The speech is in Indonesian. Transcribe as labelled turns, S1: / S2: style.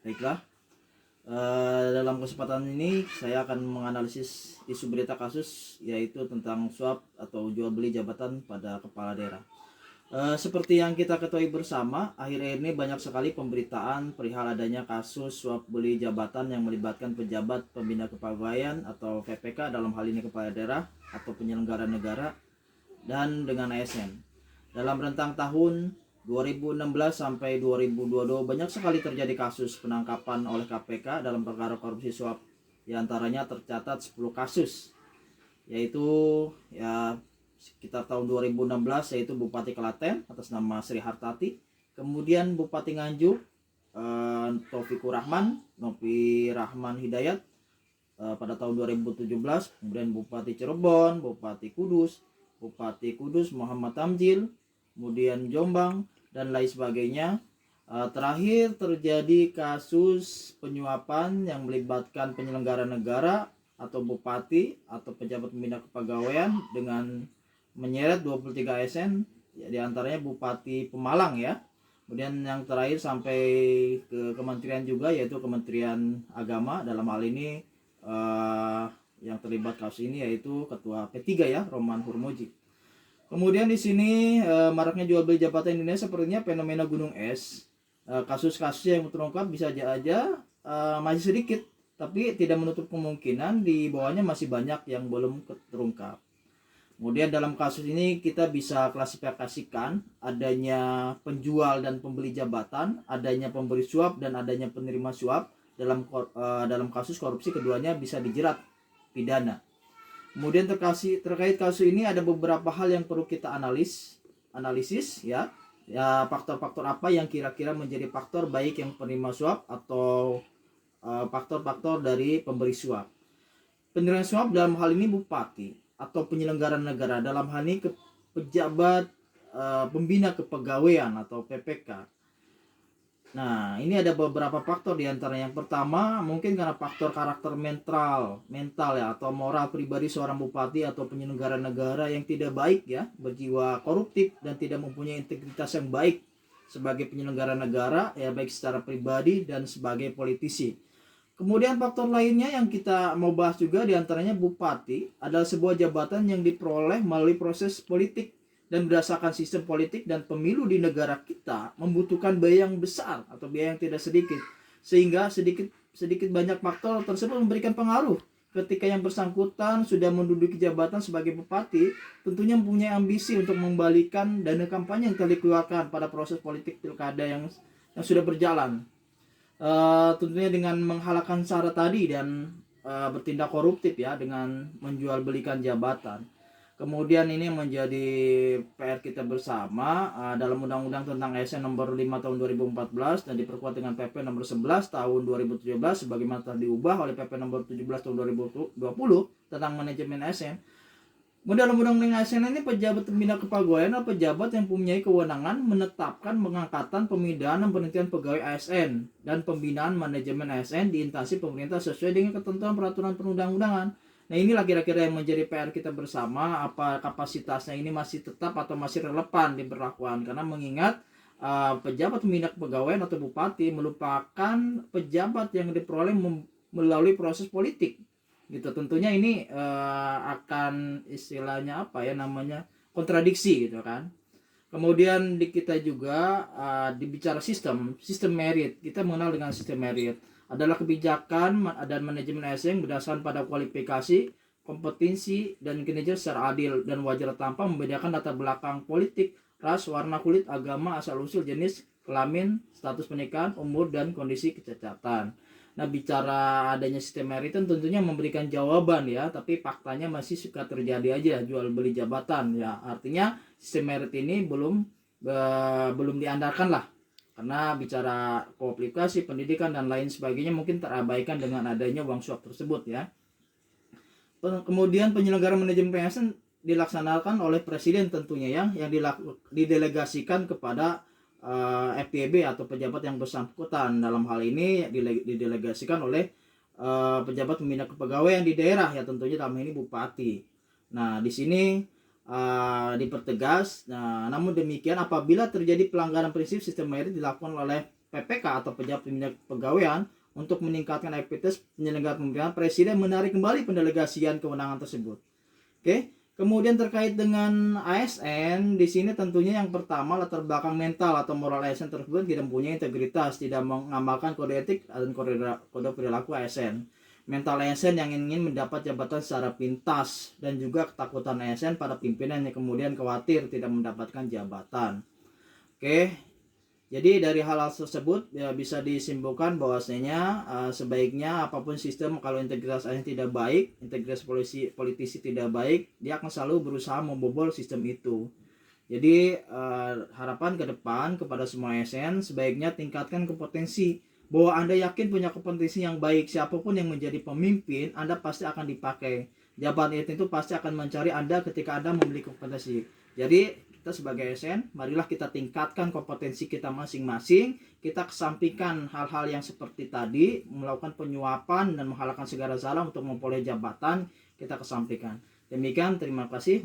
S1: Baiklah, dalam kesempatan ini saya akan menganalisis isu berita kasus yaitu tentang suap atau jual beli jabatan pada kepala daerah. Seperti yang kita ketahui bersama, akhir-akhir ini banyak sekali pemberitaan perihal adanya kasus suap beli jabatan yang melibatkan pejabat pembina kepegawaian atau PPK, dalam hal ini kepala daerah atau penyelenggara negara, dan dengan ASN. Dalam rentang tahun 2016 sampai 2022 banyak sekali terjadi kasus penangkapan oleh KPK dalam perkara korupsi suap. Di antaranya tercatat 10 kasus, yaitu ya sekitar tahun 2016, yaitu Bupati Klaten atas nama Sri Hartati, kemudian Bupati Nganjuk Taufikur Rahman, Nopi Rahman Hidayat pada tahun 2017, kemudian Bupati Cirebon, Bupati Kudus Muhammad Tamjil, kemudian Jombang, dan lain sebagainya. Terakhir terjadi kasus penyuapan yang melibatkan penyelenggara negara atau bupati atau pejabat pembina kepegawaian dengan menyeret 23 ASN, ya, diantaranya Bupati Pemalang ya. Kemudian yang terakhir sampai ke kementerian juga, yaitu Kementerian Agama. Dalam hal ini yang terlibat kasus ini yaitu Ketua P3 ya, Roman Hurmuji. Kemudian di sini maraknya jual beli jabatan Indonesia sepertinya fenomena gunung es. Kasus-kasus yang terungkap bisa aja masih sedikit, tapi tidak menutup kemungkinan di bawahnya masih banyak yang belum terungkap. Kemudian dalam kasus ini kita bisa klasifikasikan adanya penjual dan pembeli jabatan, adanya pemberi suap dan adanya penerima suap. Dalam kasus korupsi keduanya bisa dijerat pidana. Kemudian terkait kasus ini ada beberapa hal yang perlu kita analisis ya. Ya, faktor-faktor apa yang kira-kira menjadi faktor baik yang penerima suap atau faktor-faktor dari pemberi suap. Penerima suap dalam hal ini bupati atau penyelenggara negara, dalam hal ini pejabat pembina kepegawaian atau PPK. Nah, ini ada beberapa faktor, di antara yang pertama mungkin karena faktor karakter mental ya atau moral pribadi seorang bupati atau penyelenggara negara yang tidak baik ya, berjiwa koruptif dan tidak mempunyai integritas yang baik sebagai penyelenggara negara ya, baik secara pribadi dan sebagai politisi. Kemudian faktor lainnya yang kita mau bahas juga, di antaranya bupati adalah sebuah jabatan yang diperoleh melalui proses politik, dan berdasarkan sistem politik dan pemilu di negara kita membutuhkan biaya yang besar atau biaya yang tidak sedikit, sehingga sedikit banyak faktor tersebut memberikan pengaruh ketika yang bersangkutan sudah menduduki jabatan sebagai bupati, tentunya mempunyai ambisi untuk mengembalikan dana kampanye yang telah dikeluarkan pada proses politik pilkada yang sudah berjalan, tentunya dengan menghalalkan syarat tadi dan bertindak koruptif ya, dengan menjual belikan jabatan. Kemudian ini menjadi PR kita bersama dalam Undang-Undang tentang ASN nomor 5 tahun 2014 dan diperkuat dengan PP nomor 11 tahun 2017 sebagaimana telah diubah oleh PP nomor 17 tahun 2020 tentang manajemen ASN. Dalam Undang-Undang ASN ini pejabat pembina kepegawaian adalah pejabat yang mempunyai kewenangan menetapkan pengangkatan, pemindahan, dan penghentian pegawai ASN dan pembinaan manajemen ASN di instansi pemerintah sesuai dengan ketentuan peraturan perundang-undangan. Nah, inilah kira-kira yang menjadi PR kita bersama, apa kapasitasnya ini masih tetap atau masih relevan diberlakukan, karena mengingat pejabat pembina kepegawaian atau bupati merupakan pejabat yang diperoleh melalui proses politik gitu. Tentunya ini akan istilahnya apa ya namanya, kontradiksi gitu kan. Kemudian di kita juga dibicara sistem merit. Kita mengenal dengan sistem merit adalah kebijakan dan manajemen ASN berdasarkan pada kualifikasi, kompetensi, dan kinerja secara adil dan wajar tanpa membedakan latar belakang politik, ras, warna kulit, agama, asal-usul, jenis kelamin, status pernikahan, umur, dan kondisi kecacatan. Nah, bicara adanya sistem merit tentunya memberikan jawaban ya, tapi faktanya masih suka terjadi aja jual beli jabatan ya. Artinya sistem merit ini belum diandalkan lah, karena bicara kualifikasi, pendidikan, dan lain sebagainya mungkin terabaikan dengan adanya uang suap tersebut ya. Kemudian penyelenggara manajemen ASN dilaksanakan oleh presiden tentunya ya, yang didelegasikan kepada FPB atau pejabat yang bersangkutan. Dalam hal ini didelegasikan oleh pejabat pembina kepegawaian di daerah ya, tentunya dalam ini bupati. Nah, di sini dipertegas. Nah, namun demikian apabila terjadi pelanggaran prinsip sistem merit dilakukan oleh PPK atau pejabat pembina kepegawaian untuk meningkatkan efektivitas penyelenggaraan pemerintahan, Presiden menarik kembali pendelegasian kewenangan tersebut. Oke. Kemudian terkait dengan ASN, di sini tentunya yang pertama latar belakang mental atau moral ASN tersebut tidak mempunyai integritas, tidak mengamalkan kode etik dan kode perilaku ASN. Mental ASN yang ingin mendapat jabatan secara pintas dan juga ketakutan ASN pada pimpinan yang kemudian khawatir tidak mendapatkan jabatan. Oke. Jadi dari hal-hal tersebut ya bisa disimpulkan bahwasanya sebaiknya apapun sistem, kalau integritas ASN tidak baik, integritas politisi tidak baik, dia akan selalu berusaha membobol sistem itu. Jadi harapan ke depan kepada semua ASN, sebaiknya tingkatkan kompetensi, bahwa Anda yakin punya kompetensi yang baik, siapapun yang menjadi pemimpin Anda pasti akan dipakai. Jabatan itu pasti akan mencari Anda ketika Anda memiliki kompetensi. Jadi kita sebagai ASN, marilah kita tingkatkan kompetensi kita masing-masing. Kita kesampingkan hal-hal yang seperti tadi, melakukan penyuapan dan menghalalkan segala salah untuk memperoleh jabatan, kita kesampingkan. Demikian, terima kasih.